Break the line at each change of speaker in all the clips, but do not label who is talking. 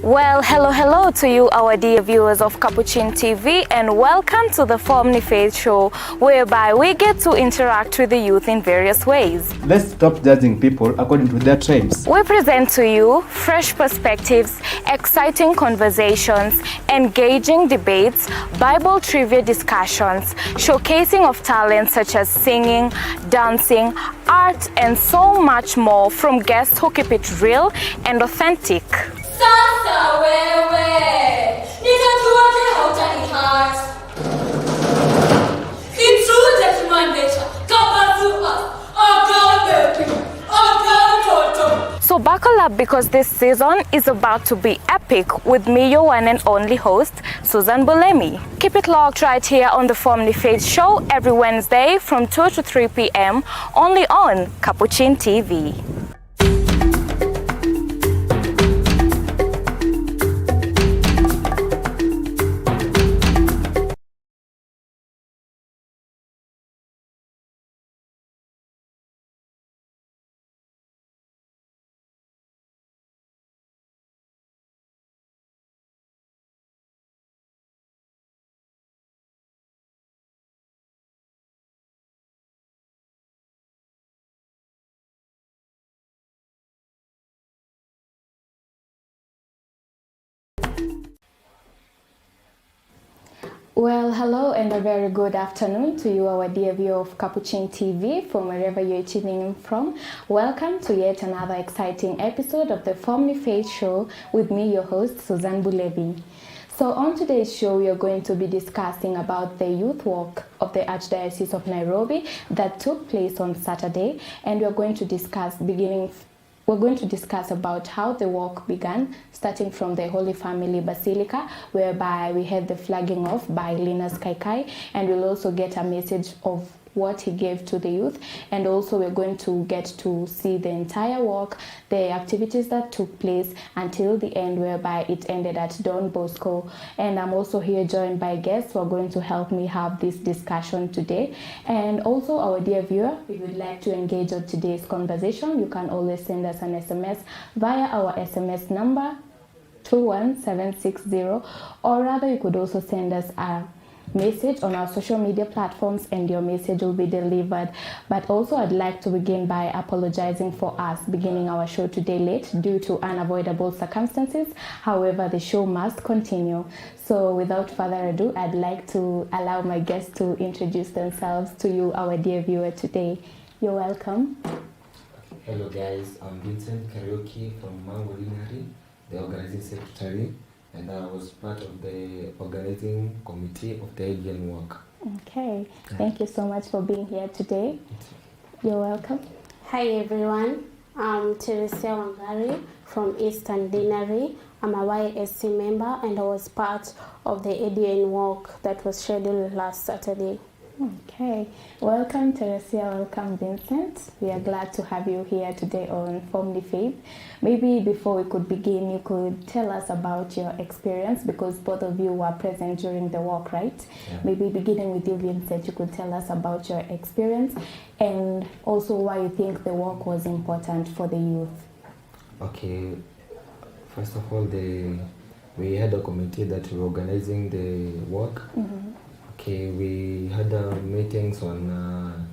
Well, hello to you, our dear viewers of Capuchin TV, and welcome to the Family Faith Show, whereby we get to interact with the youth in various ways.
Let's stop judging people according to their tribes.
We present to you fresh perspectives, exciting conversations, engaging debates, Bible trivia discussions, showcasing of talents such as singing, dancing, art, and so much more from guests who keep it real and authentic.
Sasa wewe, nitajuaje hautanihat? In true that human nature,
So buckle up because this season is about to be epic with me, your one and only host, Susan Bulemi. Keep it locked right here on the Family Faith Show every Wednesday from 2 to 3 p.m. only on Capuchin TV. Well, hello and a very good afternoon to you, our dear viewer of Capuchin TV, from wherever you're tuning in from. Welcome to yet another exciting episode of the Family Faith Show with me, your host, Susan Bulemi. So on today's show, we are going to be discussing about the youth walk of the Archdiocese of Nairobi that took place on Saturday, and we're going to discuss about how the walk began, starting from the Holy Family Basilica, whereby we had the flagging off by Linus Kaikai, and we'll also get a message of what he gave to the youth, and also we're going to get to see the entire walk, the activities that took place until the end, whereby it ended at Don Bosco. And I'm also here joined by guests who are going to help me have this discussion today. And also, our dear viewer, if you would like to engage on today's conversation, you can always send us an SMS via our SMS number 21760, or rather you could also send us a message on our social media platforms and your message will be delivered. But also I'd like to begin by apologizing for us beginning our show today late due to unavoidable circumstances. However, the show must continue. So without further ado, I'd like to allow my guests to introduce themselves to you, our dear viewer, today. You're welcome.
Hello guys, I'm Vincent Karaoke from Mango Linari, the organizing secretary, and I was part of the organizing committee of the ADN walk.
Okay, thank you so much for being here today. You're welcome.
Hi everyone, I'm Teresa Wangari from Eastern Dinari. I'm a YSC member and I was part of the ADN walk that was scheduled last Saturday.
Okay, welcome Teresa, welcome Vincent. We are glad to have you here today on Family Faith. Maybe before we could begin, you could tell us about your experience, because both of you were present during the walk, right?
Yeah.
Maybe beginning with you, Vincent, you could tell us about your experience and also why you think the walk was important for the youth.
Okay, first of all, we had a committee that were organizing the walk.
Mm-hmm.
Okay, we had meetings on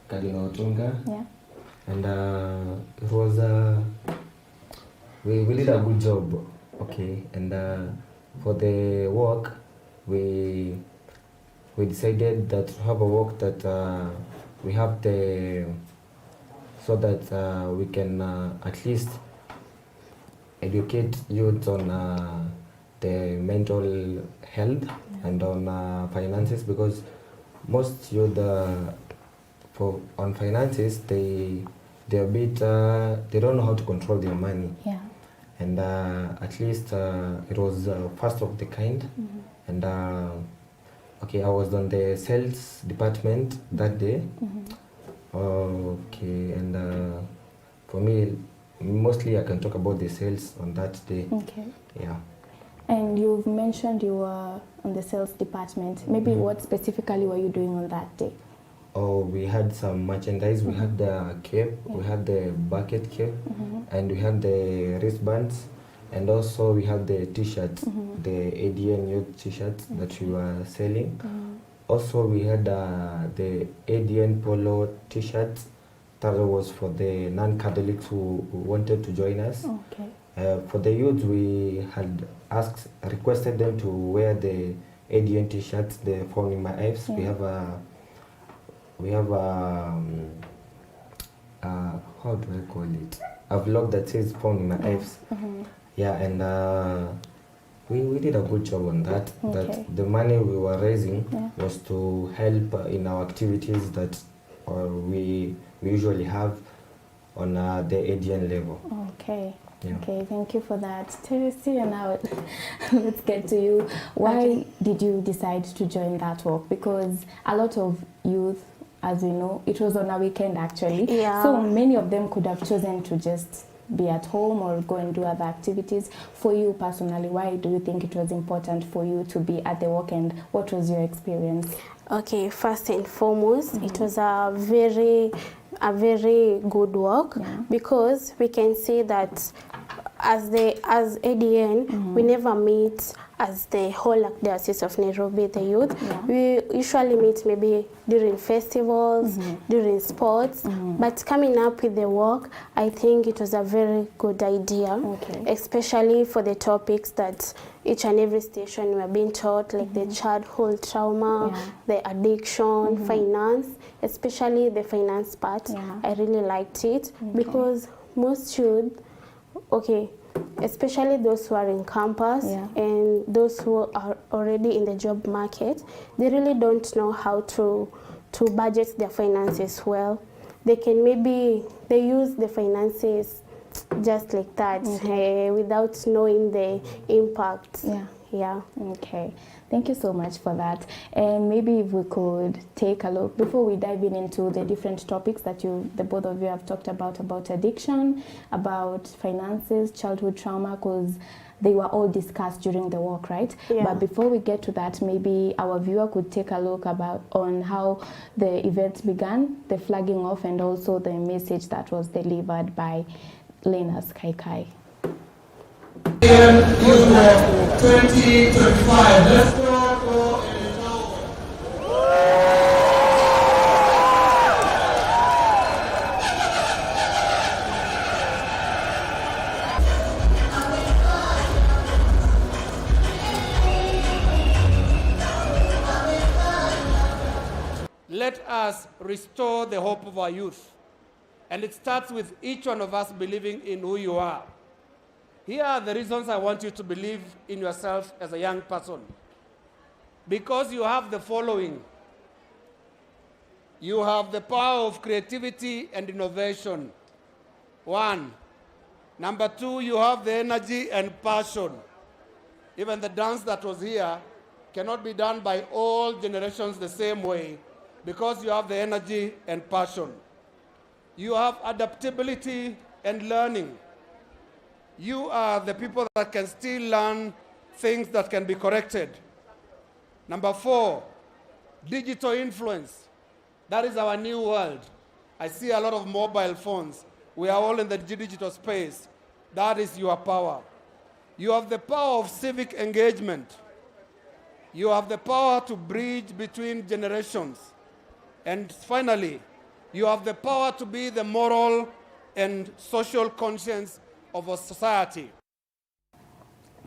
Cardinal OTUNGA.
Yeah.
And it was we did a good job. Okay, and for the walk, we decided that to have a walk that we have so that we can at least educate youth on the mental health and on finances, because most youth on finances they're a bit they don't know how to control their money.
Yeah.
And at least it was first of the kind.
Mm-hmm.
And okay, I was on the sales department that day.
Mm-hmm.
Okay, and for me, mostly I can talk about the sales on that day.
Okay.
Yeah.
And you've mentioned you were on the sales department. Maybe what specifically were you doing on that day?
or we had some merchandise. We had the cape, we had the bucket cape, and we had the wristbands, and also we had the t-shirts, the ADN youth t-shirts that we were selling. Also we had the ADN polo t-shirts that was for the non-Catholics who wanted to join us. For the youth, we had requested them to wear the ADN t-shirts, the Found in My Ifs. We have how do I call it? A vlog that says Found in My Ifs. Yeah, and we did a good job on that. That the money we were raising was to help in our activities that we usually have on the ADN level.
Okay.
Yeah.
Okay, thank you for that. Teresi, and now let's get to you. Why did you decide to join that work? Because a lot of youth, as we know, it was on a weekend actually.
Yeah.
So many of them could have chosen to just be at home or go and do other activities. For you personally, why do you think it was important for you to be at the work, and what was your experience?
Okay, first and foremost, it was a very good work, because we can see that as ADN, we never meet as the whole Archdiocese of Nairobi, the youth. We usually meet maybe during festivals, during sports, but coming up with the work, I think it was a very good idea, especially for the topics that each and every station we are being taught, like the childhood trauma, the addiction, finance, especially the finance part. I really liked it because most youth, especially those who are in campus and those who are already in the job market, they really don't know how to budget their finances well. They can they use the finances just like that, without knowing the impact. Okay,
thank you so much for that. And maybe if we could take a look before we dive into the different topics that the both of you have talked about addiction, about finances, childhood trauma, because they were all discussed during the walk, right? But before we get to that, maybe our viewer could take a look on how the event began, the flagging off, and also the message that was delivered by Linus Kaikai.
2025. Let's go. Let us restore the hope of our youth. And it starts with each one of us believing in who you are. Here are the reasons I want you to believe in yourself as a young person. Because you have the following. You have the power of creativity and innovation. 1. Number 2, you have the energy and passion. Even the dance that was here cannot be done by all generations the same way, because you have the energy and passion. You have adaptability and learning. You are the people that can still learn things that can be corrected. Number 4, digital influence. That is our new world. I see a lot of mobile phones. We are all in the digital space. That is your power. You have the power of civic engagement. You have the power to bridge between generations. And finally, you have the power to be the moral and social conscience of a society.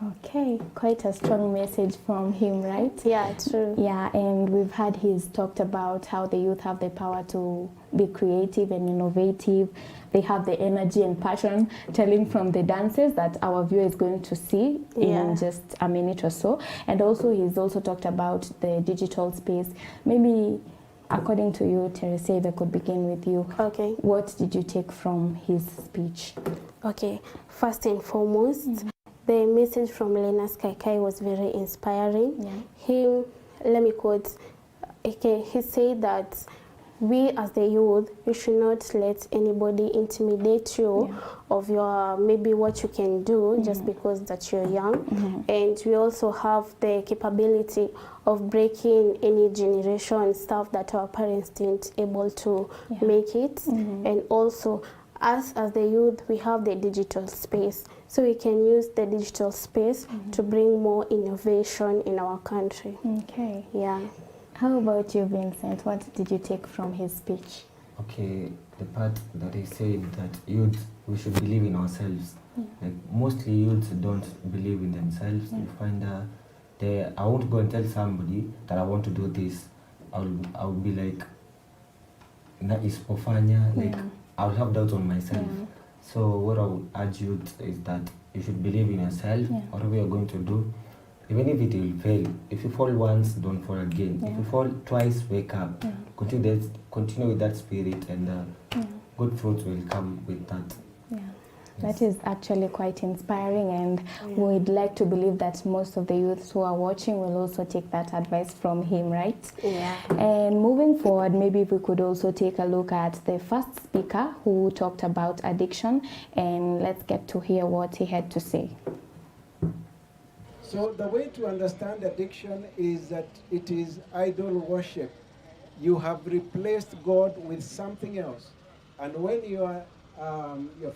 Okay, quite a strong message from him, right?
Yeah, true.
Yeah, and we've heard he's talked about how the youth have the power to be creative and innovative. They have the energy and passion, telling from the dances that our viewer is going to see in just a minute or so. And also he's also talked about the digital space. Maybe according to you, Teresa, if I could begin with you.
Okay.
What did you take from his speech?
Okay, first and foremost, the message from Linus Kaikai was very inspiring. Let me quote, he said that we as the youth, you should not let anybody intimidate you of your maybe what you can do just because that you're young. And we also have the capability of breaking any generation stuff that our parents didn't able to make it. And also us as the youth, we have the digital space, so we can use the digital space to bring more innovation in our country.
Okay.
Yeah.
How about you, Vincent? What did you take from his speech?
Okay, the part that he said that youth, we should believe in ourselves. Like mostly youths don't believe in themselves. You find I won't go and tell somebody that I want to do this. I'll be like, na ispofanya, like I'll have doubts on myself. So what I would urge youth is that you should believe in yourself. Whatever you're going to do, even if it will fail. If you fall once, don't fall again. If you fall twice, wake up. Continue with that spirit, and good fruits will come with that.
That is actually quite inspiring, and we'd like to believe that most of the youths who are watching will also take that advice from him, right?
Yeah.
And moving forward, maybe we could also take a look at the first speaker who talked about addiction, and let's get to hear what he had to say.
So the way to understand addiction is that it is idol worship. You have replaced God with something else. And when you're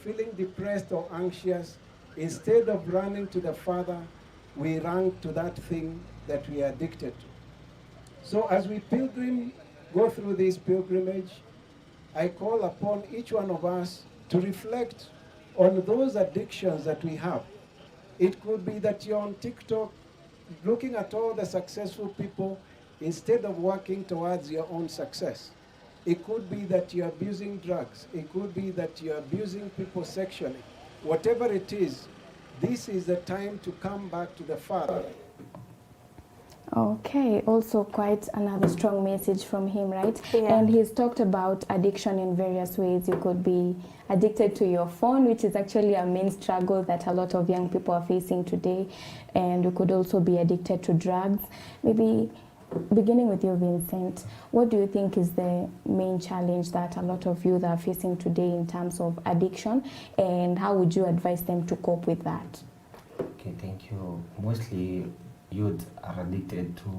feeling depressed or anxious, instead of running to the Father, we run to that thing that we are addicted to. So as we go through this pilgrimage, I call upon each one of us to reflect on those addictions that we have. It could be that you're on TikTok looking at all the successful people instead of working towards your own success. It could be that you're abusing drugs. It could be that you're abusing people sexually. Whatever it is, this is the time to come back to the Father.
Okay, also quite another strong message from him, right?
Yeah.
And he's talked about addiction in various ways. You could be addicted to your phone, which is actually a main struggle that a lot of young people are facing today. And you could also be addicted to drugs. Maybe beginning with you, Vincent, what do you think is the main challenge that a lot of youth are facing today in terms of addiction, and how would you advise them to cope with that?
Okay, thank you. Mostly youth are addicted to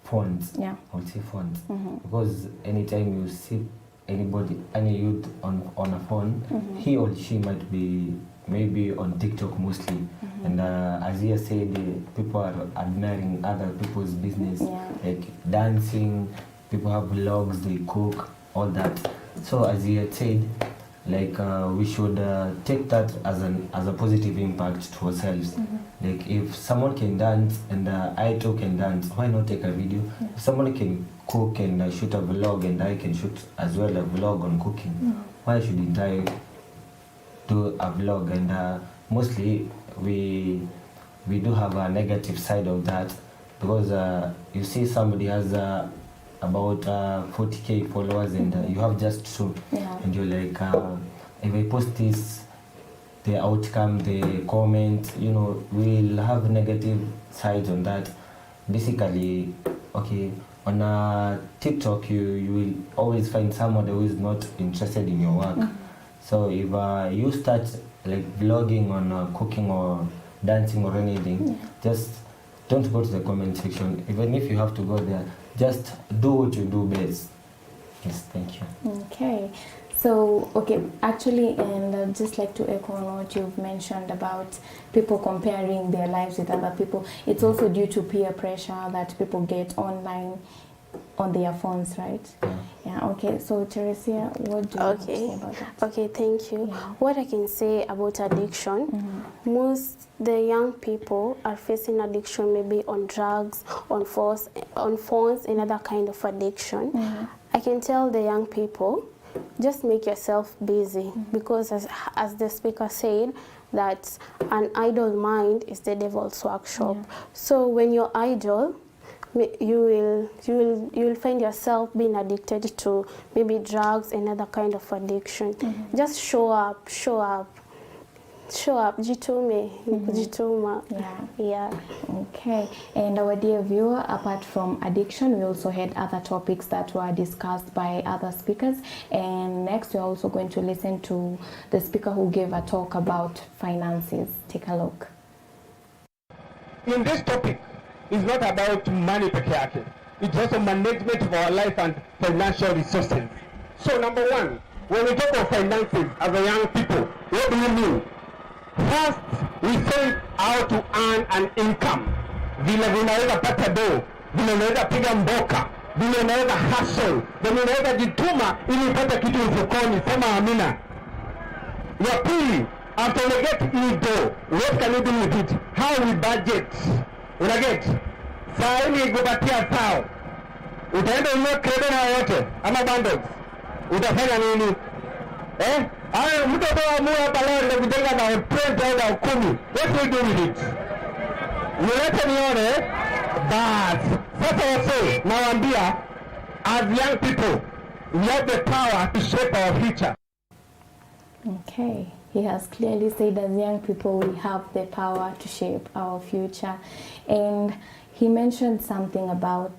phones.
Yeah.
I would say phones. Because anytime you see any youth on a phone, he or she might be maybe on TikTok mostly. And as he said, people are admiring other people's business, like dancing, people have vlogs, they cook, all that. So as he had said, like we should take that as a positive impact to ourselves. Like if someone can dance and I too can dance, why not take a video? If someone can cook and shoot a vlog and I can shoot as well a vlog on cooking, why shouldn't I do a vlog? And mostly we do have a negative side of that, because you see somebody has about 40k followers and you have just 2, and you're like, if I post this, the outcome, the comment, we'll have negative sides on that. Basically, okay, on TikTok you will always find someone who is not interested in your work. So if you start like vlogging on cooking or dancing or anything, just don't go to the comment section. Even if you have to go there, just do what you do best. Yes, thank you.
Okay. So, okay, actually, and I'd just like to echo on what you've mentioned about people comparing their lives with other people. It's also due to peer pressure that people get online on their phones, right? Yeah, okay. So, Teresia, what do you say about that?
Okay, thank you.
Yeah.
What I can say about addiction, most the young people are facing addiction maybe on drugs, on phones, and other kind of addiction. I can tell the young people, just make yourself busy, because as the speaker said, that an idle mind is the devil's workshop. So when you're idle, you will find yourself being addicted to maybe drugs and other kind of addiction. Just show up. show up, jitume, kujituma. Yeah.
Okay, and our dear viewer, apart from addiction, we also had other topics that were discussed by other speakers, and next we're also going to listen to the speaker who gave a talk about finances. Take a look.
In this topic, it's not about money peke yake. It's also management of our life and financial resources. So number one, when we talk of finances as a young people, what do you mean? First, we say how to earn an income. Vile unaweza pata do, vile unaweza piga mboka, vile unaweza hustle, vile unaweza jituma ili upate kitu mfukoni. Sema amina. Ya pili, after we get in do, what can we do with it? How we budget. Una get? Saa hii kupatia sao. Utaenda ununue credit na yote ama bundles. Utafanya nini? Hayo mtu ataamua hapa leo ndio kujenga na 20 au na 10. What will you do with it? Niwete nione. But sasa wase nawaambia, as young people, we have the power to shape our future.
Okay, he has clearly said as young people we have the power to shape our future, and he mentioned something about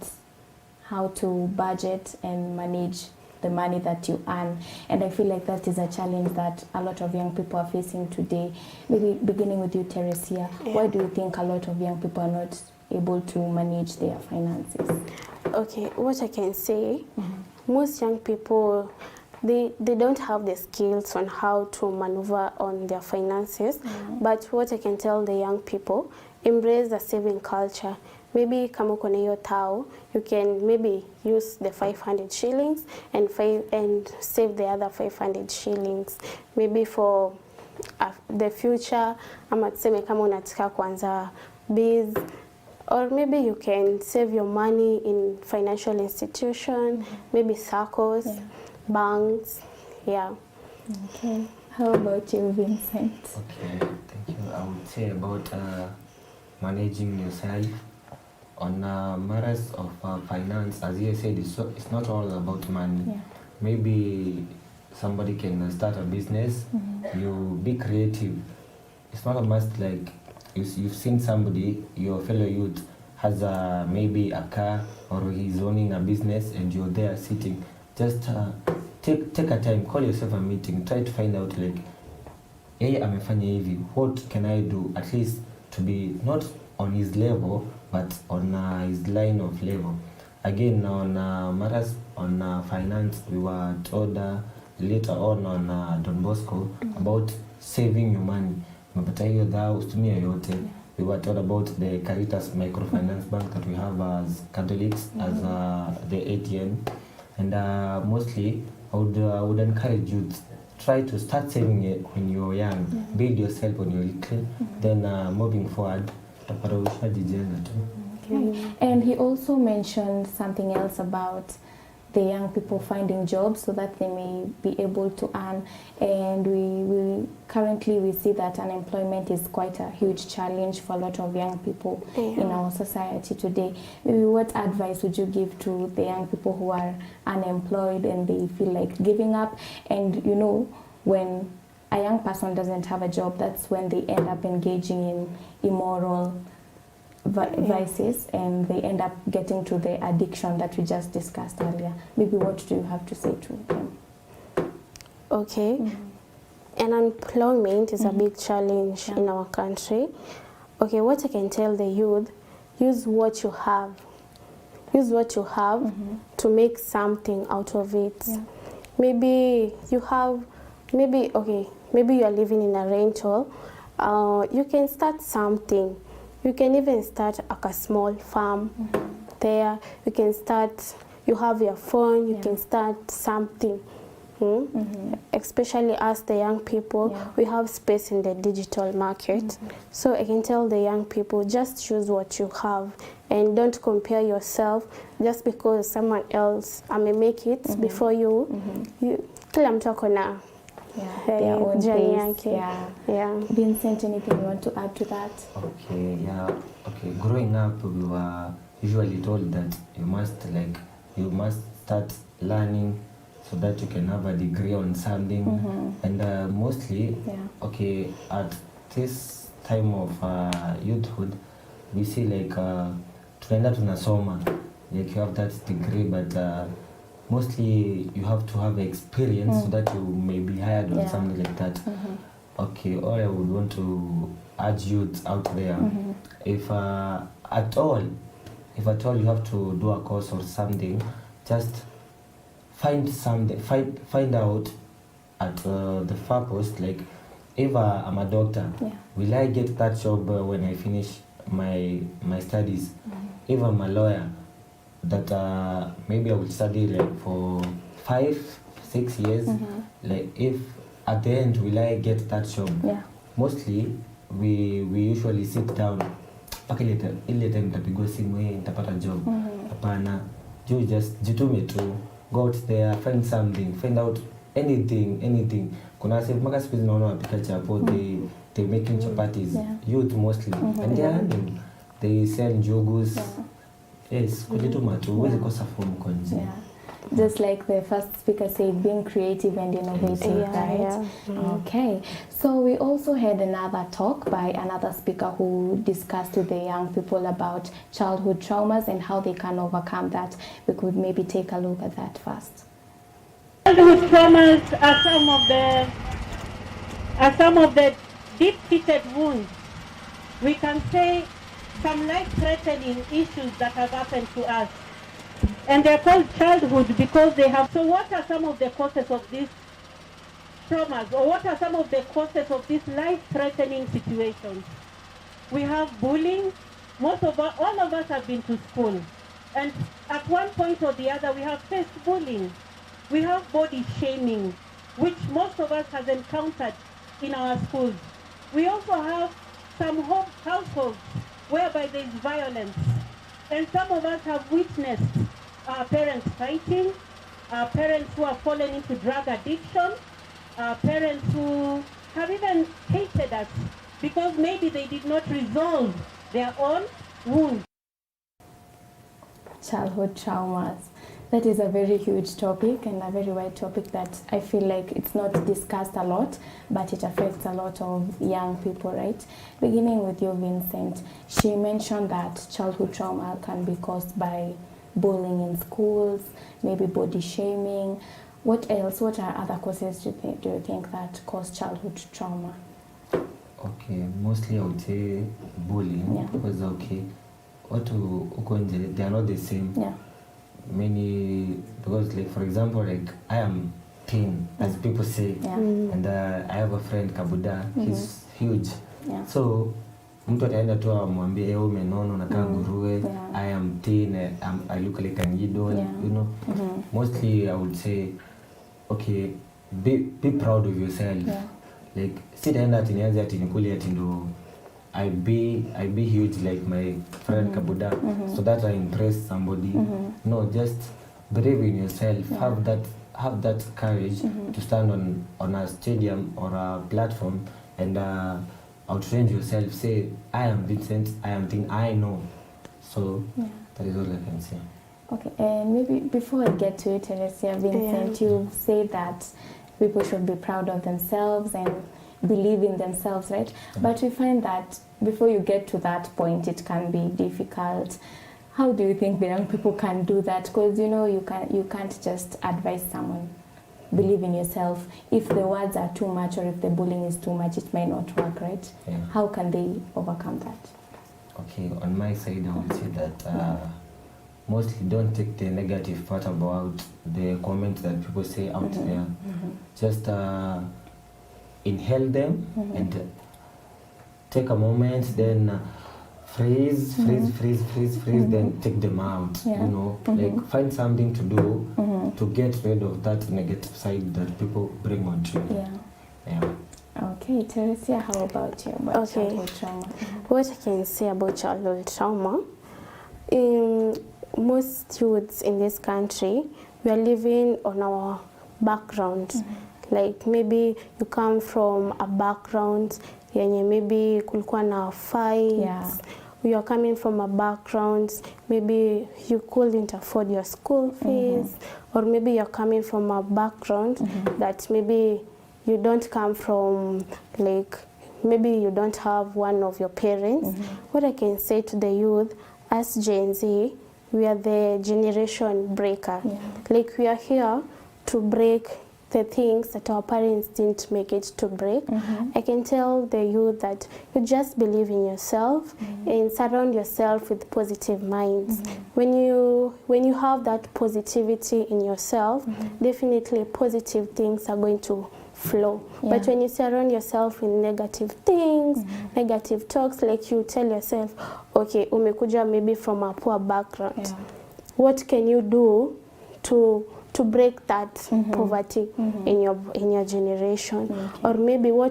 how to budget and manage the money that you earn, and I feel like that is a challenge that a lot of young people are facing today. Maybe beginning with you, Teresia, why do you think a lot of young people are not able to manage their finances?
Okay, what I can say, most young people, they don't have the skills on how to maneuver on their finances, but what I can tell the young people, embrace the saving culture. Maybe kama uko na hiyo tao, you can maybe use the 500 shillings and save the other 500 shillings. Maybe for the future, ama tuseme kama unataka kuanza biz, or maybe you can save your money in financial institution, maybe circles, banks,
Okay, how about you, Vincent?
Okay, thank you. I would say about managing yourself on matters of finance. As you said, it's not all about money. Maybe somebody can start a business. You be creative. It's not a must like you've seen somebody, your fellow youth has maybe a car or he's owning a business and you're there sitting. Just take a time, call yourself a meeting, try to find out like, yeye amefanya hivi, what can I do at least to be not on his level but on his line of level. Again, on matters on finance, we were told later on Don Bosco about saving your money. Mapata hiyo dhao usitumie yote. We were told about the CARITAS microfinance bank that we have as Catholics, as the ATM. And mostly, I would encourage you to try to start saving it when you're young. Build yourself when you're little. Then moving forward,
And he also mentioned something else about the young people finding jobs so that they may be able to earn. And we currently see that unemployment is quite a huge challenge for a lot of young people in our society today. Maybe what advice would you give to the young people who are unemployed and they feel like giving up? And you know, when a young person doesn't have a job, that's when they end up engaging in immoral vices, and they end up getting to the addiction that we just discussed earlier. Maybe what do you have to say to them?
Okay. And unemployment is a big challenge in our country. Okay, what I can tell the youth, use what you have. Use what you have to make something out of it. Maybe you have, maybe you are living in a rental. You can start something. You can even start like a small farm there. You can start, you have your phone, you can start something. Especially as the young people, we have space in the digital market. So I can tell the young people, just choose what you have and don't compare yourself just because someone else may make it before you. Kila mtu ako na
their own
journey
pace. Vincent, anything you want to add to that?
Okay, okay. Growing up, we were usually told that you must start learning so that you can have a degree on something. And mostly, okay, at this time of youthhood, we see like tunaenda tunasoma, like you have that degree, but mostly you have to have experience so that you may be hired or something like that. Okay, or I would want to urge youth out there, if at all you have to do a course or something, just find out at the far post, like if I'm a doctor, will I get that job when I finish my studies? If I'm a lawyer, that maybe I will study like for 5-6 years, like if at the end will I get that job? Mostly we usually sit down mpaka ile time tapigwa simu nitapata job. Hapana, you just jitume tu, go out there, find something, find out anything. Kuna save maka siku naona wapika chapo, they making chapatis, youth mostly, and they are earning. They sell njugus. Yes, kujituma tu, huwezi kosa form kwa nje.
Just like the first speaker said, being creative and innovative, right? Okay. So we also had another talk by another speaker who discussed with the young people about childhood traumas and how they can overcome that. We could maybe take a look at that first.
Childhood traumas are some of the deep-seated wounds. We can say some life-threatening issues that have happened to us. And they're called childhood because they have... So what are some of the causes of these traumas? Or what are some of the causes of these life-threatening situations? We have bullying. All of us have been to school. And at one point or the other, we have faced bullying. We have body shaming, which most of us have encountered in our schools. We also have some households whereby there is violence. And some of us have witnessed our parents fighting, our parents who have fallen into drug addiction, our parents who have even hated us because maybe they did not resolve their own wounds.
Childhood traumas. That is a very huge topic and a very wide topic that I feel like it's not discussed a lot, but it affects a lot of young people, right? Beginning with you, Vincent, she mentioned that childhood trauma can be caused by bullying in schools, maybe body shaming. What else? What are other causes do you think that cause childhood trauma?
Okay, mostly I would say bullying, because they are not the same. Many, because like for example, like I am thin, as people say, and I have a friend Kabuda, he's huge. So mtu ataenda tu amwambie wewe umenono na kama nguruwe, I am thin, I look like an idol, you know. Mostly I would say, okay, be proud of yourself. Like sitaenda ati nianze ati nikuli ati ndo I be huge like my friend Kabuda, so that I impress somebody. No, just believe in yourself. Have that courage to stand on a stadium or a platform and outrange yourself. Say, I am Vincent. I am thing. I know. So that is all I can say.
Okay, and maybe before I get to it, Teresia, Vincent, you say that people should be proud of themselves and believe in themselves, right? But we find that before you get to that point, it can be difficult. How do you think the young people can do that? Because you can't just advise someone, believe in yourself. If the words are too much or if the bullying is too much, it may not work, right? How can they overcome that?
Okay, on my side, I would say that mostly don't take the negative part about the comments that people say out there. Just inhale them and take a moment, then freeze, then take them out. Like find something to do to get rid of that negative side that people bring on to you.
Okay, Teresia, how about you? About childhood trauma?
What I can say about childhood trauma, most youths in this country, we are living on our background. Like maybe you come from a background yenye maybe kulikuwa na fights. You are coming from a background, maybe you couldn't afford your school fees, or maybe you're coming from a background that maybe you don't come from like maybe you don't have one of your parents, what I can say to the youth, as Gen Z, we are the generation breaker. Like we are here to break the things that our parents didn't make it to break. I can tell the youth that you just believe in yourself and surround yourself with positive minds. When you have that positivity in yourself, definitely positive things are going to flow. But when you surround yourself with negative things, negative talks, like you tell yourself, okay, umekuja maybe from a poor background. What can you do to break that poverty in your generation? Or maybe who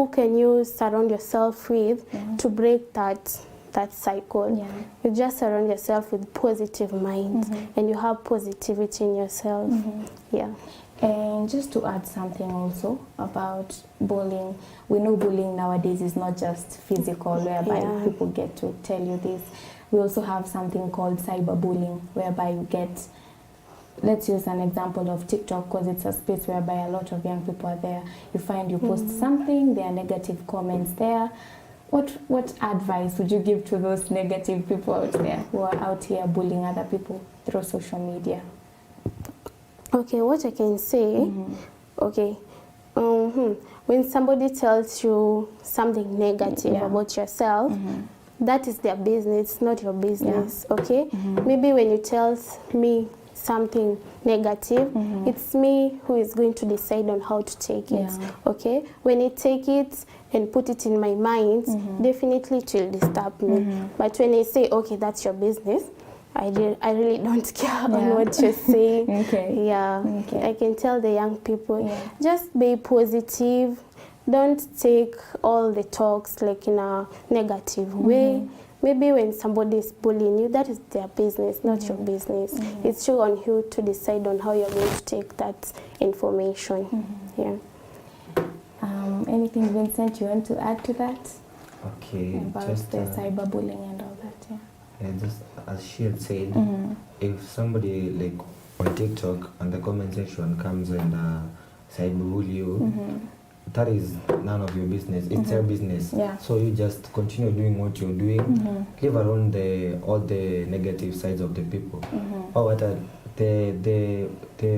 can you surround yourself with to break that cycle? You just surround yourself with positive minds and you have positivity in yourself.
And just to add something also about bullying, we know bullying nowadays is not just physical, whereby people get to tell you this. We also have something called cyberbullying, whereby you get, let's use an example of TikTok, because it's a space whereby a lot of young people are there. You find you post something, there are negative comments there. What advice would you give to those negative people out there who are out here bullying other people through social media?
Okay, what I can say, okay, when somebody tells you something negative about yourself, that is their business, it's not your business, okay? Maybe when you tell me something negative, it's me who is going to decide on how to take it, okay? When I take it and put it in my mind, definitely it will disturb me. But when I say, okay, that's your business, I really don't care on what you're saying. I can tell the young people, just be positive. Don't take all the talks like in a negative way. Maybe when somebody is bullying you, that is their business, not your business. It's you on you to decide on how you're going to take that information.
Anything, Vincent, you want to add to that?
Okay,
About
just
the cyberbullying and all that,
just as she had said, if somebody like on TikTok and the comment section comes and cyberbully you, that is none of your business. It's their business. So you just continue doing what you're doing. Leave around all the negative sides of the people. Or what are the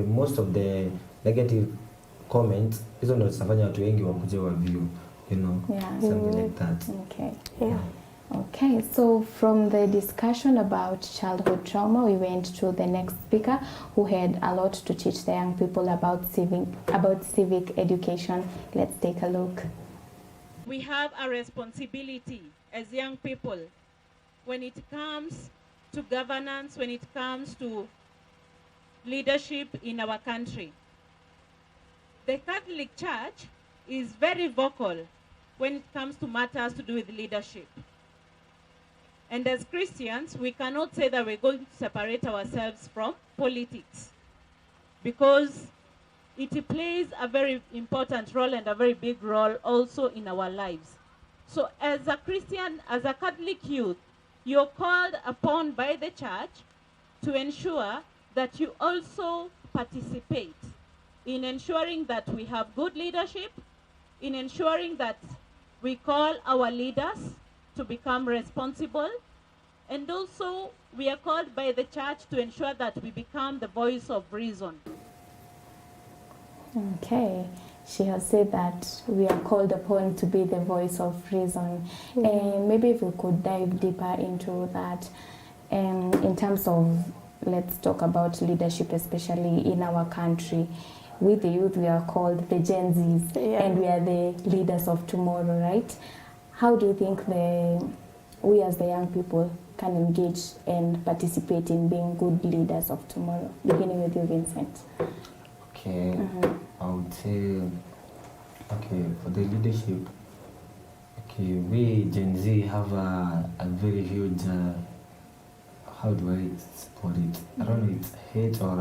most of the negative comments hizo ndo zinafanya watu wengi wakuje wa view, you know, something like that.
Okay, so from the discussion about childhood trauma, we went to the next speaker who had a lot to teach the young people about civic education. Let's take a look.
We have a responsibility as young people when it comes to governance, when it comes to leadership in our country. The Catholic Church is very vocal when it comes to matters to do with leadership. And as Christians, we cannot say that we're going to separate ourselves from politics, because it plays a very important role and a very big role also in our lives. So as a Christian, as a Catholic youth, you're called upon by the church to ensure that you also participate in ensuring that we have good leadership, in ensuring that we call our leaders to become responsible, and also we are called by the church to ensure that we become the voice of reason.
Okay, she has said that we are called upon to be the voice of reason. And maybe if we could dive deeper into that, in terms of, let's talk about leadership, especially in our country. With the youth, we are called the Gen Zs, and we are the leaders of tomorrow, right? How do you think we as the young people can engage and participate in being good leaders of tomorrow? Beginning with you, Vincent.
Okay, I would say, okay, for the leadership, okay, we Gen Z have a very huge, how do I put it? I don't know, it's hate or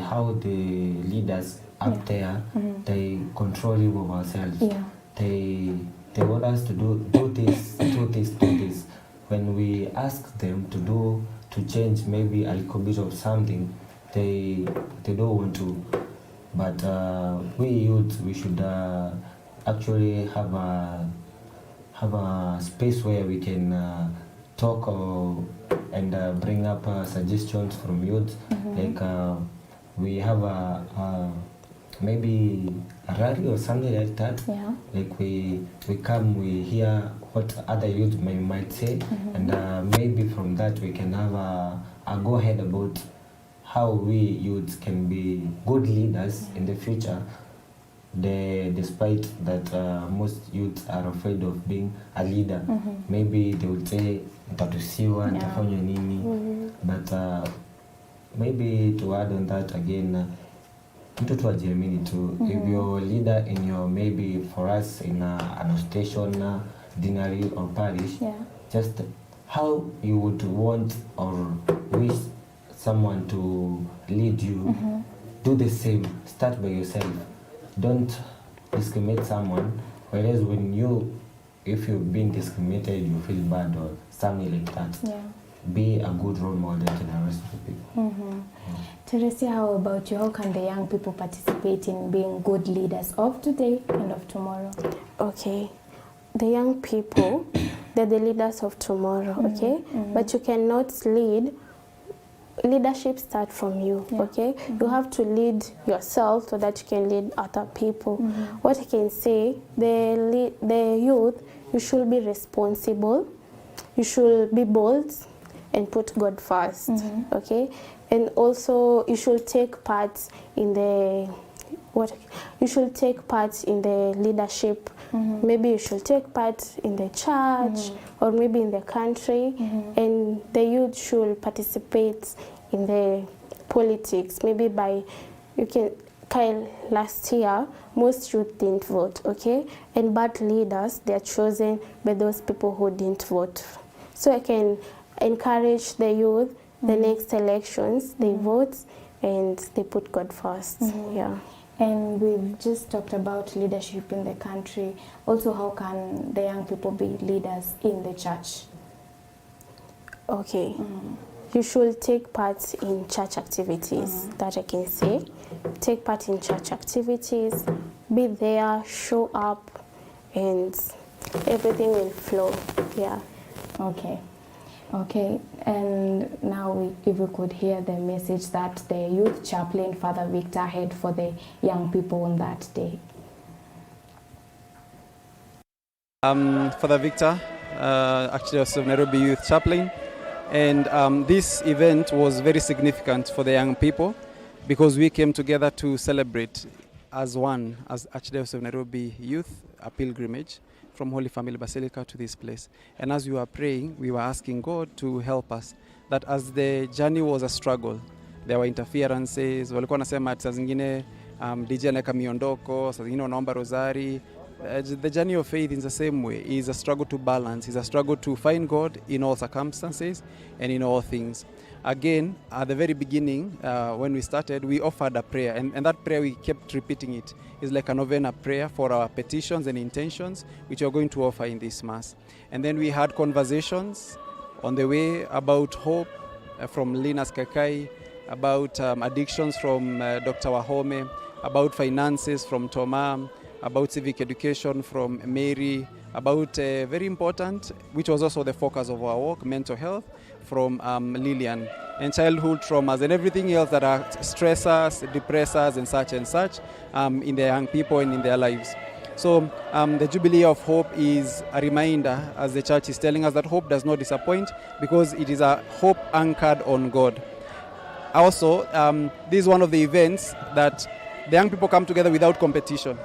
how the leaders up there, they control you of ourselves. They want us to do this. When we ask them to change maybe a little bit of something, they don't want to. But we youth, we should actually have a space where we can talk and bring up suggestions from youth. Like we have a maybe a rally or something like that.
Yeah.
Like we come, we hear what other youth might say, and maybe from that we can have a go ahead about how we youths can be good leaders in the future. Despite that most youths are afraid of being a leader. Maybe they would say nitatusiwa, nitafanywa nini. But maybe to add on that again, mtu tu ajiamini tu. If you're a leader in your, maybe for us in an station, deanery or parish, just how you would want or wish someone to lead you, do the same. Start by yourself. Don't discriminate someone, whereas if you've been discriminated, you feel bad or something like that.
Yeah.
Be a good role model to the rest of the people.
Teresia, how about you? How can the young people participate in being good leaders of today and of tomorrow?
Okay, the young people, they're the leaders of tomorrow, okay? But you cannot lead. Leadership starts from you, okay? You have to lead yourself so that you can lead other people. What I can say, the youth, you should be responsible, you should be bold, and put God first, okay? And also, you should take part in the leadership. Maybe you should take part in the church or maybe in the country, and the youth should participate in the politics. Maybe last year, most youth didn't vote, okay? And bad leaders, they're chosen by those people who didn't vote. So I can encourage the youth, the next elections, they vote and they put God first. Yeah.
And we've just talked about leadership in the country. Also, how can the young people be leaders in the church?
Okay. You should take part in church activities, that I can say. Take part in church activities, be there, show up, and everything will flow. Yeah.
Okay. Okay, and now if we could hear the message that the youth chaplain, Father Victor, had for the young people on that day.
Father Victor, actually was of Nairobi Youth Chaplain, and this event was very significant for the young people because we came together to celebrate as one, as Archdiocese of Nairobi Youth, a pilgrimage from Holy Family Basilica to this place. And as we were praying, we were asking God to help us, that as the journey was a struggle, there were interferences, walikuwa nasema ati saa zingine DJ anaweka miondoko, saa zingine wanaomba rosari. The journey of faith in the same way is a struggle to balance, is a struggle to find God in all circumstances and in all things. Again, at the very beginning, when we started, we offered a prayer, and that prayer, we kept repeating it. It's like a novena prayer for our petitions and intentions, which we are going to offer in this Mass. And then we had conversations on the way about hope from Linus Kakai, about addictions from Dr. Wahome, about finances from Toma, about civic education from Mary, about very important, which was also the focus of our work, mental health, from Lillian, and childhood traumas and everything else that are stressors, depressors, and such in the young people and in their lives. So the Jubilee of Hope is a reminder, as the Church is telling us, that hope does not disappoint because it is a hope anchored on God. Also, this is one of the events that the young people come together without competition.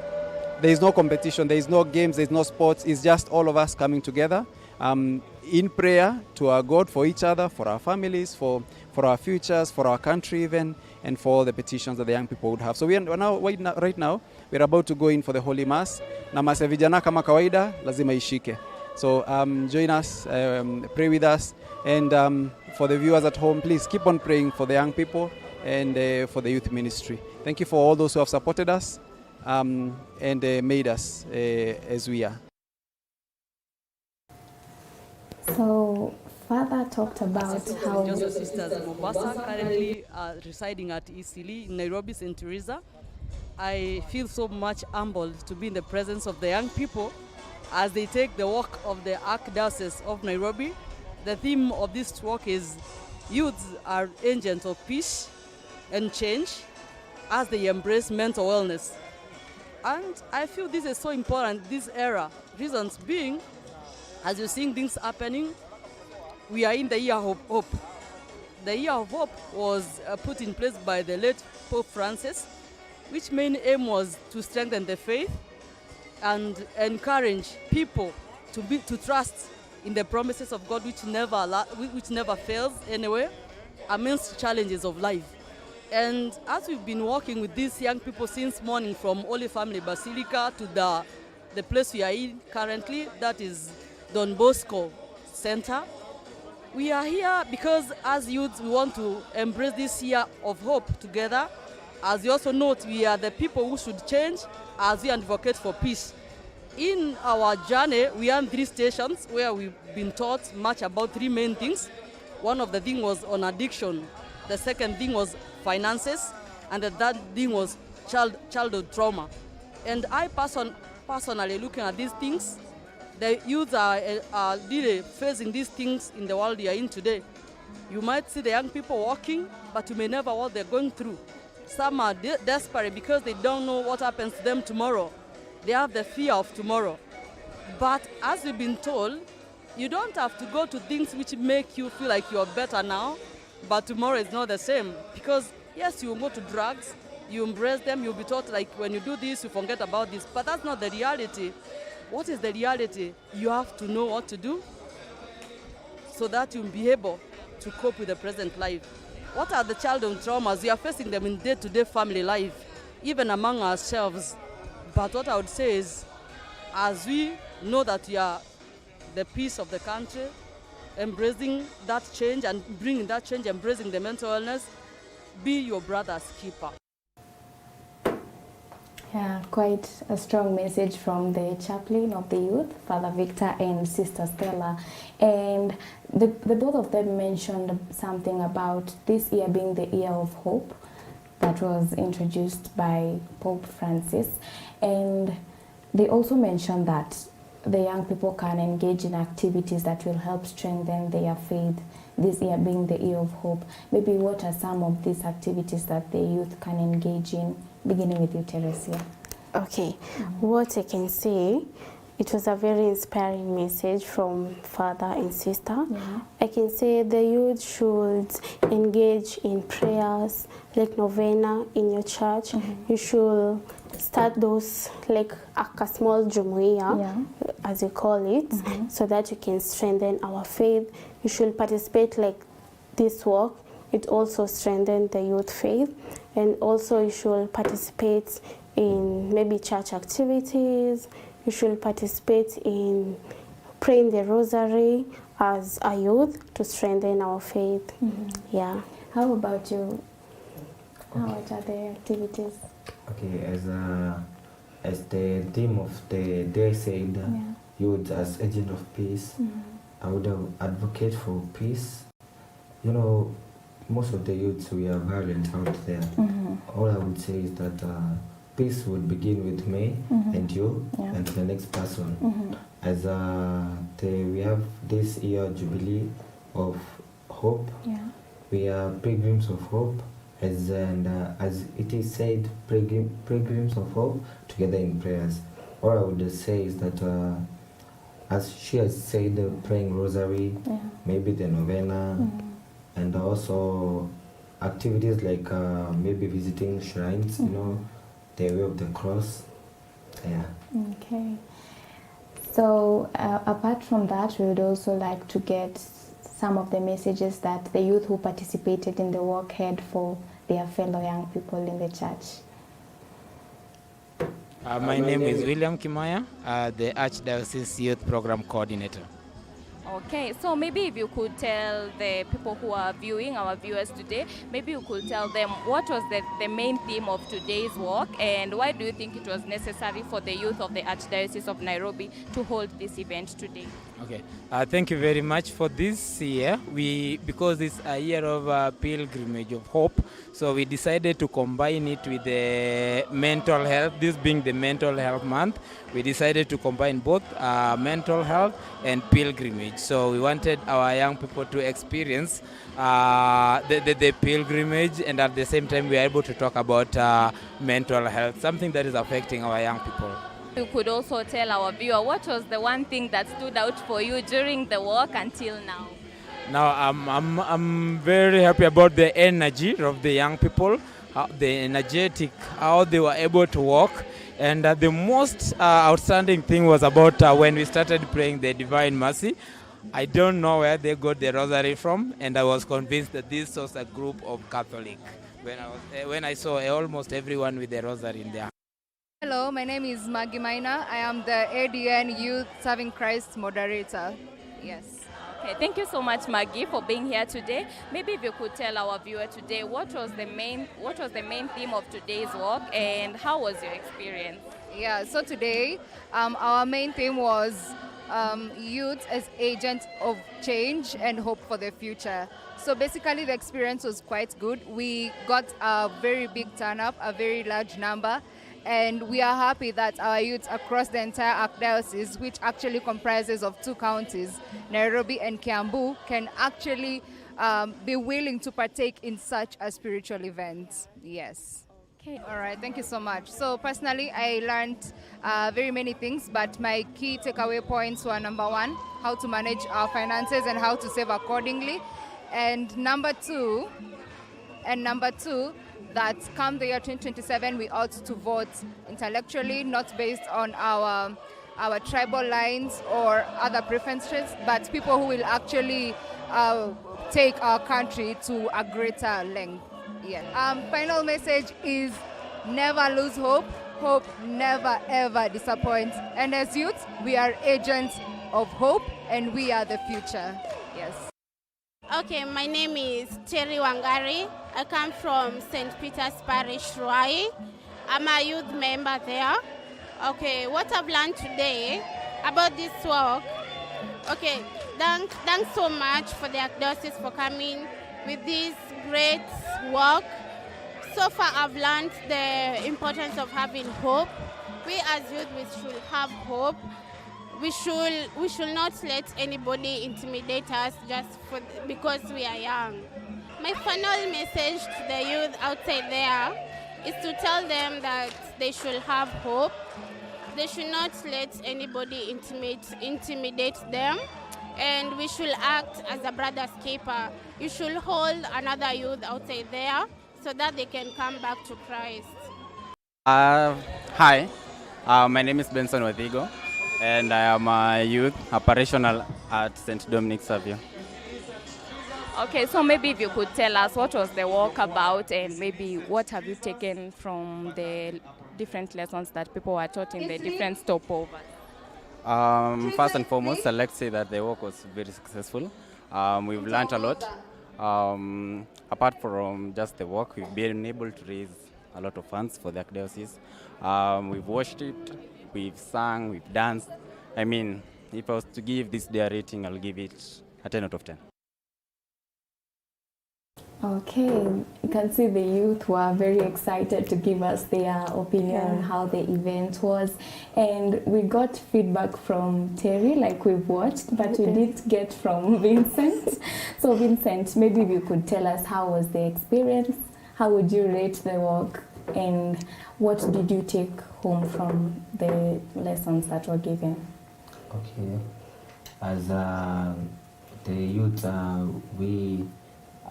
There is no competition, there is no games, there is no sports. It's just all of us coming together in prayer to our God, for each other, for our families, for our futures, for our country even, and for all the petitions that the young people would have. So right now, we're about to go in for the Holy Mass. Na Mass ya vijana kama kawaida, lazima ishike. So join us, pray with us, and for the viewers at home, please keep on praying for the young people and for the youth ministry. Thank you for all those who have supported us and made us as we are.
So Father talked about how
Joseph Sisters Mombasa, currently residing at Eastleigh in Nairobi, St. Teresa. I feel so much humbled to be in the presence of the young people as they take the walk of the Archdiocese of Nairobi. The theme of this walk is Youths are Agents of Peace and Change as they embrace mental wellness. And I feel this is so important, this era. Reasons being, as you're seeing things happening, we are in the year of hope. The year of hope was put in place by the late Pope Francis, which main aim was to strengthen the faith and encourage people to trust in the promises of God, which never fails anyway, amidst challenges of life. And as we've been working with these young people since morning, from Holy Family Basilica to the place we are in currently, that is Don Bosco Center, we are here because as youths we want to embrace this year of hope together. As you also note, we are the people who should change as we advocate for peace. In our journey, we are in 3 stations where we've been taught much about 3 main things. One of the things was on addiction. The second thing was finances. And the third thing was childhood trauma. And I personally looking at these things, the youth are really facing these things in the world we are in today. You might see the young people walking, but you may never know what they're going through. Some are desperate because they don't know what happens to them tomorrow. They have the fear of tomorrow. But as we've been told, you don't have to go to things which make you feel like you're better now, but tomorrow is not the same. Because yes, you go to drugs, you embrace them, you'll be taught like when you do this, you forget about this. But that's not the reality. What is the reality? You have to know what to do so that you'll be able to cope with the present life. What are the childhood traumas? We are facing them in day-to-day family life, even among ourselves. But what I would say is, as we know that we are the peace of the country, embracing that change and bringing that change, embracing the mental illness, be your brother's keeper.
Yeah, quite a strong message from the chaplain of the youth, Father Victor and Sister Stella. And the both of them mentioned something about this year being the year of hope that was introduced by Pope Francis. And they also mentioned that the young people can engage in activities that will help strengthen their faith, this year being the year of hope. Maybe what are some of these activities that the youth can engage in, beginning with you, Teresia?
Okay, what I can say, it was a very inspiring message from Father and Sister. I can say the youth should engage in prayers, like novena in your church. You should start those like a small jumuiya, as you call it, so that you can strengthen our faith. You should participate like this work. It also strengthens the youth faith. And also you should participate in maybe church activities. You should participate in praying the rosary as a youth to strengthen our faith. Yeah.
How about you? What are the activities?
Okay, as the theme of the day said, youth as agent of peace, I would advocate for peace. You know, most of the youths, we are violent out there. All I would say is that peace would begin with me and you and the next person. As we have this year jubilee of hope, we are pilgrims of hope, as it is said, pilgrims of hope together in prayers. All I would say is that as she has said, praying rosary, maybe the novena, and also activities like maybe visiting shrines, you know, the way of the cross.
Okay. So apart from that, we would also like to get some of the messages that the youth who participated in the work had for their fellow young people in the church.
My name is William Kimaya, the Archdiocese Youth Program Coordinator.
Okay, so maybe if you could tell the people who are viewing, our viewers today, maybe you could tell them what was the main theme of today's walk and why do you think it was necessary for the youth of the Archdiocese of Nairobi to hold this event today?
Okay, thank you very much for this year. Because it's a year of pilgrimage of hope, so we decided to combine it with the mental health. This being the mental health month, we decided to combine both mental health and pilgrimage. So we wanted our young people to experience the pilgrimage, and at the same time we are able to talk about mental health, something that is affecting our young people.
You could also tell our viewer what was the one thing that stood out for you during the walk until now?
Now I'm very happy about the energy of the young people, the energetic, how they were able to walk. And the most outstanding thing was about when we started praying the Divine Mercy. I don't know where they got the rosary from, and I was convinced that this was a group of Catholic. When I saw almost everyone with the rosary in their.
Hello, my name is Maggie Maina. I am the ADN Youth Serving Christ moderator. Yes.
Okay, thank you so much, Maggie, for being here today. Maybe if you could tell our viewer today what was the main theme of today's walk and how was your experience?
Yeah, so today our main theme was youth as agents of change and hope for the future. So basically the experience was quite good. We got a very big turn up, a very large number, and we are happy that our youth across the entire Archdiocese, which actually comprises of 2 counties, Nairobi and Kiambu, can actually be willing to partake in such a spiritual event. Yes.
Okay.
All right, thank you so much. So personally, I learned very many things, but my key takeaway points were number 1, how to manage our finances and how to save accordingly. And number two, that come the year 2027, we ought to vote intellectually, not based on our tribal lines or other preferences, but people who will actually take our country to a greater length. Yeah. Final message is never lose hope. Hope never ever disappoints. And as youth, we are agents of hope and we are the future. Yes.
Okay, my name is Terry Wangari. I come from St. Peter's Parish, Ruai. I'm a youth member there. Okay, what I've learned today about this walk. Okay, thanks so much for the Archdiocese for coming with this great walk. So far I've learned the importance of having hope. We as youth, we should have hope. We should not let anybody intimidate us just because we are young. My final message to the youth outside there is to tell them that they should have hope. They should not let anybody intimidate them, and we should act as a brother's keeper. You should hold another youth outside there so that they can come back to Christ.
Hi, my name is Benson Wathigo, and I am a youth operational at St. Dominic Savio.
Okay, so maybe if you could tell us what was the walk about and maybe what have you taken from the different lessons that people were taught in the different stopovers?
First and foremost, I'd like to say that the walk was very successful. We've learned a lot. Apart from just the walk, we've been able to raise a lot of funds for the Archdiocese. We've watched it, we've sung, we've danced. I mean, if I was to give this day a rating, I'll give it a 10 out of 10.
Okay, you can see the youth were very excited to give us their opinion on how the event was, and we got feedback from Terry like we've watched, but we didn't get from Vincent. So Vincent, maybe you could tell us how was the experience, how would you rate the walk, and what did you take home from the lessons that were given?
Okay, as the youth,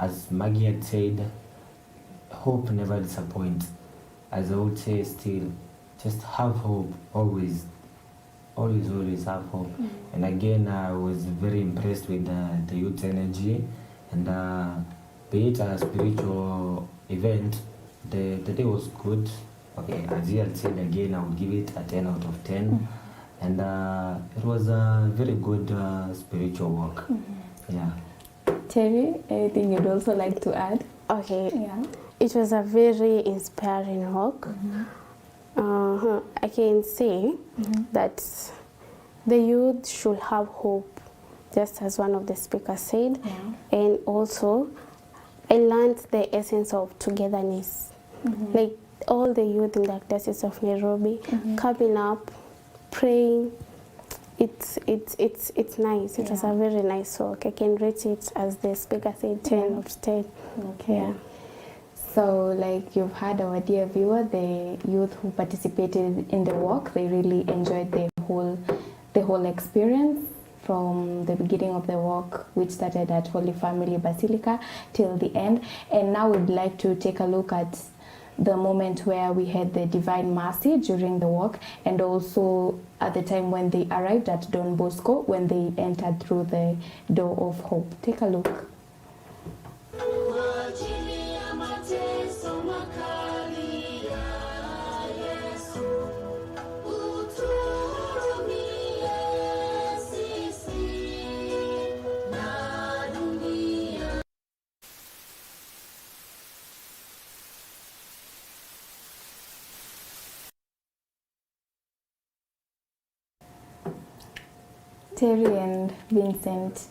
as Maggie had said, hope never disappoints. As I would say still, just have hope, always have hope. And again, I was very impressed with the youth energy, and be it a spiritual event, the day was good. Okay, as he had said again, I would give it a 10 out of 10. and it was a very good spiritual walk. Yeah.
Terry, anything you'd also like to add?
Okay.
Yeah.
It was a very inspiring walk. I can say that the youth should have hope, just as one of the speakers said. And also, I learned the essence of togetherness. Like all the youth in the Diocese of Nairobi coming up, praying. It's nice. It was a very nice walk. I can rate it, as the speaker said, 10 out of 10.
Okay.
Yeah.
So, like you've heard, our dear viewer, the youth who participated in the walk, they really enjoyed the whole experience from the beginning of the walk, which started at Holy Family Basilica, till the end. And now we'd like to take a look at the moment where we had the Divine Mercy during the walk, and also at the time when they arrived at Don Bosco, when they entered through the door of hope. Take a look. Terry and Vincent,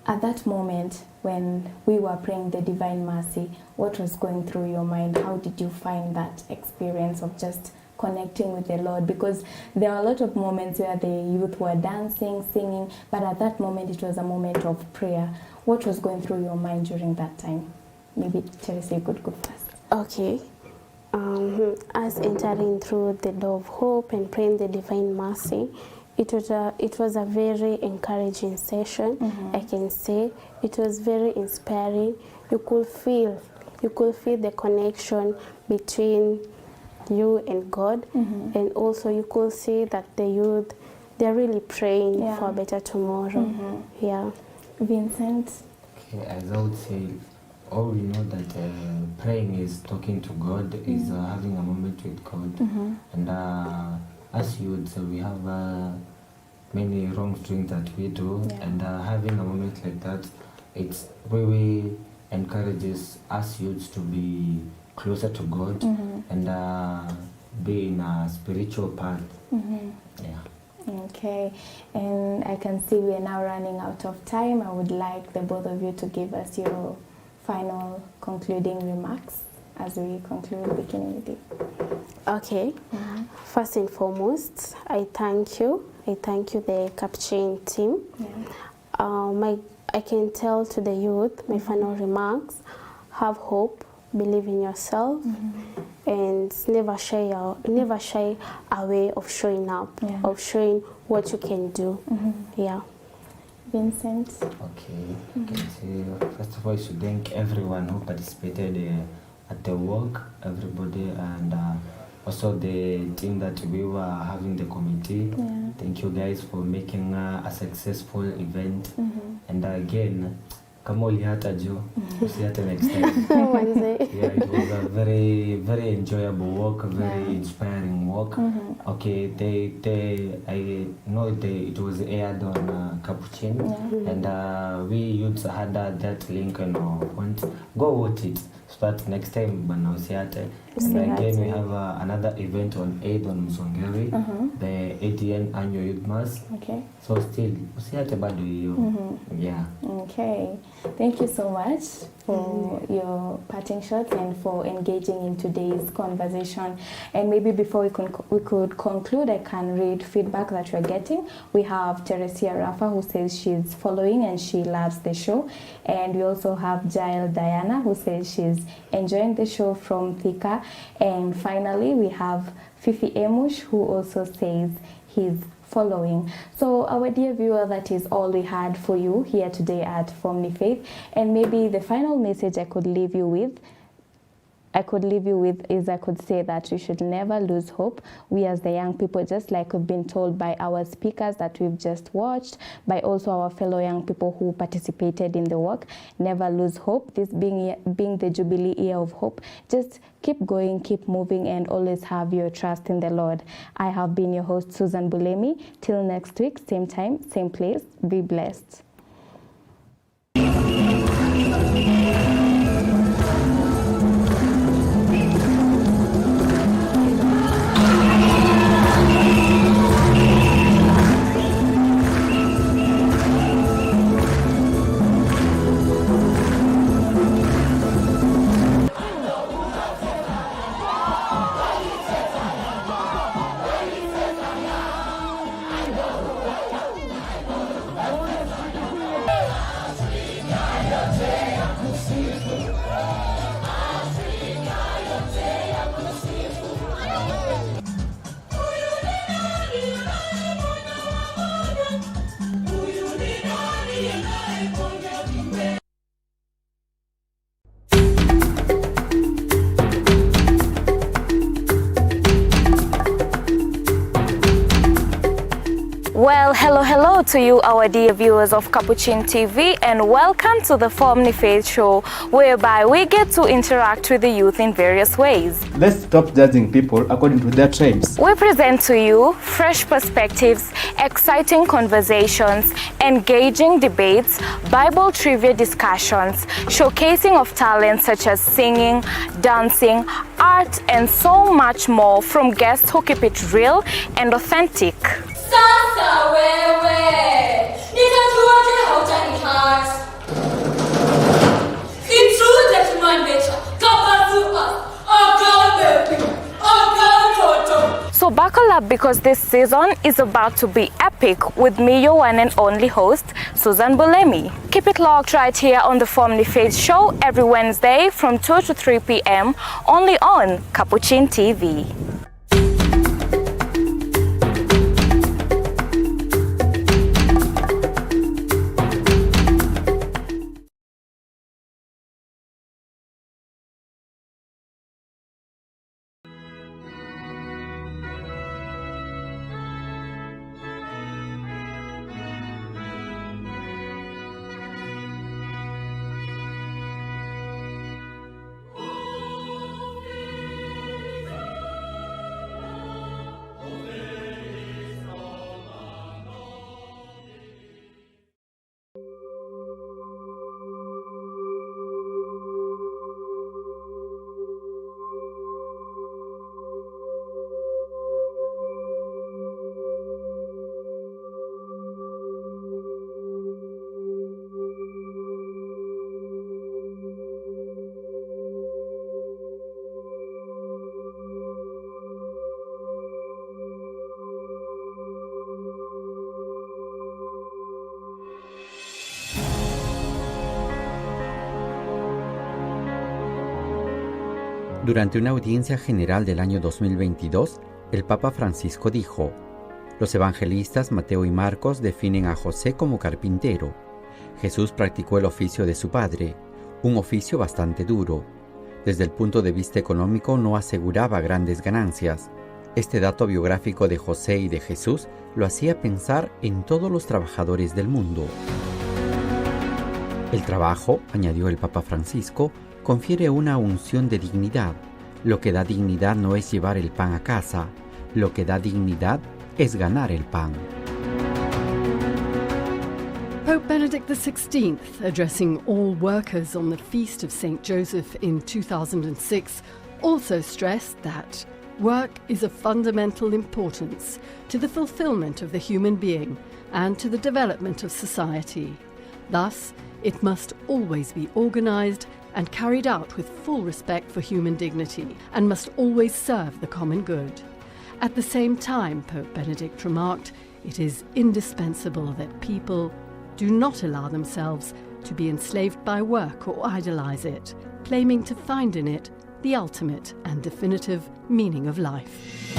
at that moment when we were praying the Divine Mercy, what was going through your mind? How did you find that experience of just connecting with the Lord? Because there are a lot of moments where the youth were dancing, singing, but at that moment it was a moment of prayer. What was going through your mind during that time? Maybe Teresa, you could go first.
Okay. As entering through the door of hope and praying the Divine Mercy, it was a very encouraging session. I can say it was very inspiring. You could feel the connection between you and God, and also you could see that the youth, they're really praying for a better tomorrow. Yeah.
Vincent?
Okay, as I would say, all we know that praying is talking to God, is having a moment with God, and as youths, we have many wrong things that we do, and having a moment like that, it's really encourages us youths to be closer to God and be in a spiritual path. Yeah.
Okay, and I can see we are now running out of time. I would like the both of you to give us your final concluding remarks as we conclude the community.
Okay. First and foremost, I thank you. I thank you, the Capuchin team. I can tell to the youth, my final remarks: have hope, believe in yourself, and never shy away of showing up, of showing what you can do. Yeah.
Vincent?
Okay. I can say, first of all, I should thank everyone who participated at the walk, everybody, and also the team that we were having, the committee. Thank you guys for making a successful event. And again, kama ulihata jo, usihate next time. Yeah, it was a very, very enjoyable walk, a very inspiring walk. Okay, I know it was aired on Capuchin, and we youths had that link on our point. Go watch it. So that next time, and again we have another event on 8 on Msongeri, the ADN annual youth mass.
Okay.
So still, yeah.
Okay. Thank you so much for your parting shots and for engaging in today's conversation. And maybe before we could conclude, I can read feedback that we're getting. We have Teresia Rafa, who says she's following and she loves the show. And we also have Jael Diana, who says she's enjoying the show from Thika. And finally, we have Fifi Emush, who also says he's following. So our dear viewer, that is all we had for you here today at Family Faith. And maybe the final message I could leave you with, I could leave you with is I could say that you should never lose hope. We as the young people, just like we've been told by our speakers that we've just watched, by also our fellow young people who participated in the work, never lose hope. This being the Jubilee year of hope, just keep going, keep moving, and always have your trust in the Lord. I have been your host, Susan Bulemi. Till next week, same time, same place. Be blessed. Well, hello to you, our dear viewers of Capuchin TV, and welcome to the Family Faith Show, whereby we get to interact with the youth in various ways.
Let's stop judging people according to their tribes.
We present to you fresh perspectives, exciting conversations, engaging debates, Bible trivia discussions, showcasing of talents such as singing, dancing, art, and so much more from guests who keep it real and authentic.
Sasa wewe, nitajuaje hautanihat? In true gentleman nature, Kapasupa,
So buckle up because this season is about to be epic with me, your one and only host, Susan Bulemi. Keep it locked right here on the Family Faith Show every Wednesday from 2 to 3 p.m. only on Capuchin TV.
Durante una audiencia general del año 2022, el Papa Francisco dijo: los evangelistas Mateo y Marcos definen a José como carpintero. Jesús practicó el oficio de su padre, un oficio bastante duro. Desde el punto de vista económico no aseguraba grandes ganancias. Este dato biográfico de José y de Jesús lo hacía pensar en todos los trabajadores del mundo. El trabajo, añadió el Papa Francisco, confiere una unción de dignidad. Lo que da dignidad no es llevar el pan a casa, lo que da dignidad es ganar el pan.
Pope Benedict XVI, addressing all workers on the Feast of St. Joseph in 2006, also stressed that work is of fundamental importance to the fulfillment of the human being and to the development of society. Thus, it must always be organized and carried out with full respect for human dignity, and must always serve the common good. At the same time, Pope Benedict remarked, it is indispensable that people do not allow themselves to be enslaved by work or idolize it, claiming to find in it the ultimate and definitive meaning of life.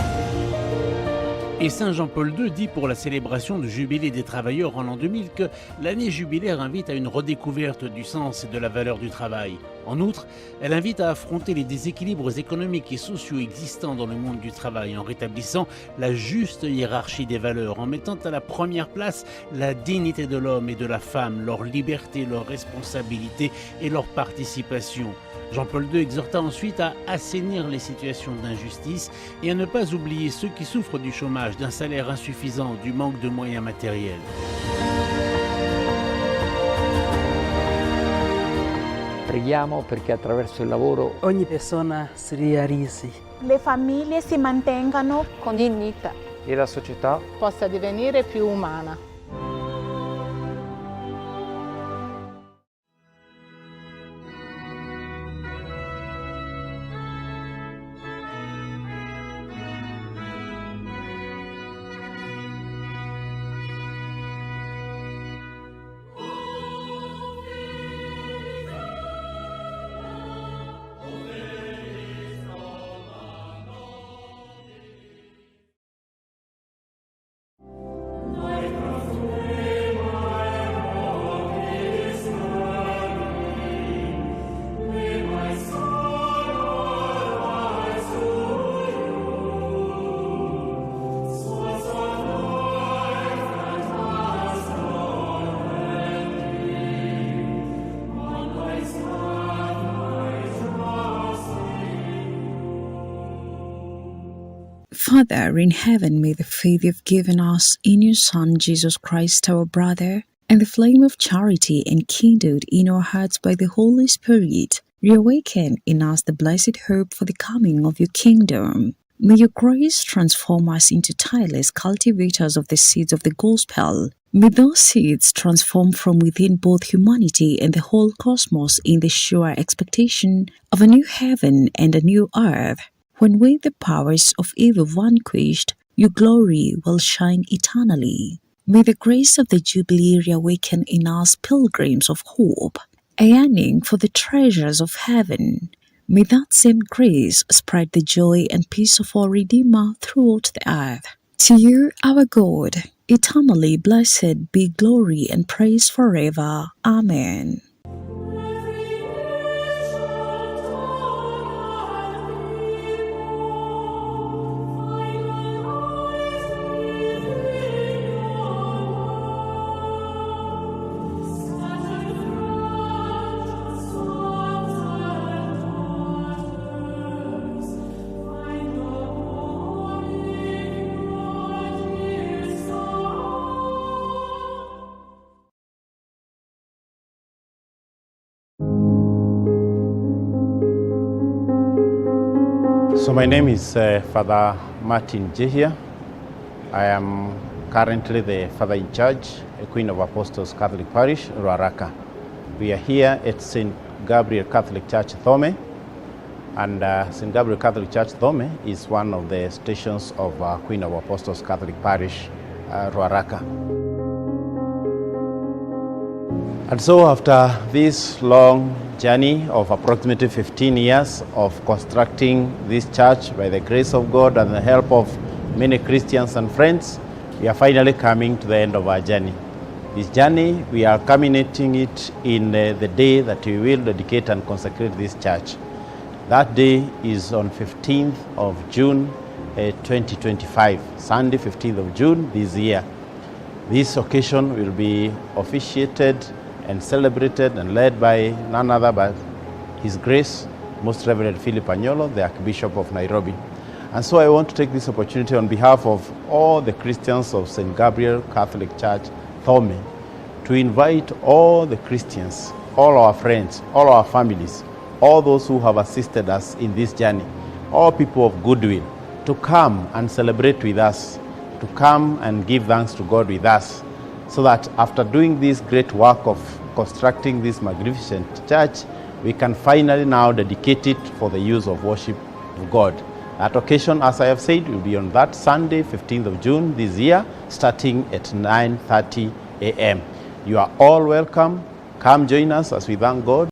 Et Saint Jean-Paul II dit pour la célébration du Jubilé des travailleurs en l'an 2000 que l'année jubilaire invite à une redécouverte du sens et de la valeur du travail. En outre, elle invite à affronter les déséquilibres économiques et sociaux existants dans le monde du travail en rétablissant la juste hiérarchie des valeurs, en mettant à la première place la dignité de l'homme et de la femme, leur liberté, leur responsabilité et leur participation. Jean-Paul II exhorta ensuite à assainir les situations d'injustice et à ne pas oublier ceux qui souffrent du chômage, d'un salaire insuffisant, du manque de moyens matériels.
Preghiamo perché attraverso il lavoro
ogni persona si realizzi,
le famiglie si mantengano
con dignità
e la società
possa divenire più umana.
Father in heaven, may the faith you've given us in your Son, Jesus Christ, our brother, and the flame of charity enkindled in our hearts by the Holy Spirit, reawaken in us the blessed hope for the coming of your kingdom. May your grace transform us into tireless cultivators of the seeds of the gospel. May those seeds transform from within both humanity and the whole cosmos in the sure expectation of a new heaven and a new earth, when with the powers of evil vanquished, your glory will shine eternally. May the grace of the Jubilee reawaken in us pilgrims of hope, a yearning for the treasures of heaven. May that same grace spread the joy and peace of our Redeemer throughout the earth. To you, our God, eternally blessed be glory and praise forever. Amen.
So my name is Father Martin Jehia. I am currently the Father in Charge, Queen of Apostles Catholic Parish, Ruaraka. We are here at St. Gabriel Catholic Church, Thome, and St. Gabriel Catholic Church, Thome is one of the stations of Queen of Apostles Catholic Parish, Ruaraka. And so after this long journey of approximately 15 years of constructing this church by the grace of God and the help of many Christians and friends, we are finally coming to the end of our journey. This journey, we are culminating it in the day that we will dedicate and consecrate this church. That day is on 15th of June 2025, Sunday 15th of June this year. This occasion will be officiated and celebrated and led by none other but His Grace, Most Reverend Philip Anyolo, the Archbishop of Nairobi. And so I want to take this opportunity on behalf of all the Christians of St. Gabriel Catholic Church, Thome, to invite all the Christians, all our friends, all our families, all those who have assisted us in this journey, all people of goodwill, to come and celebrate with us, to come and give thanks to God with us, so that after doing this great work of constructing this magnificent church, we can finally now dedicate it for the use of worship of God. That occasion, as I have said, will be on that Sunday, 15th of June this year, starting at 9:30 a.m. You are all welcome. Come join us as we thank God.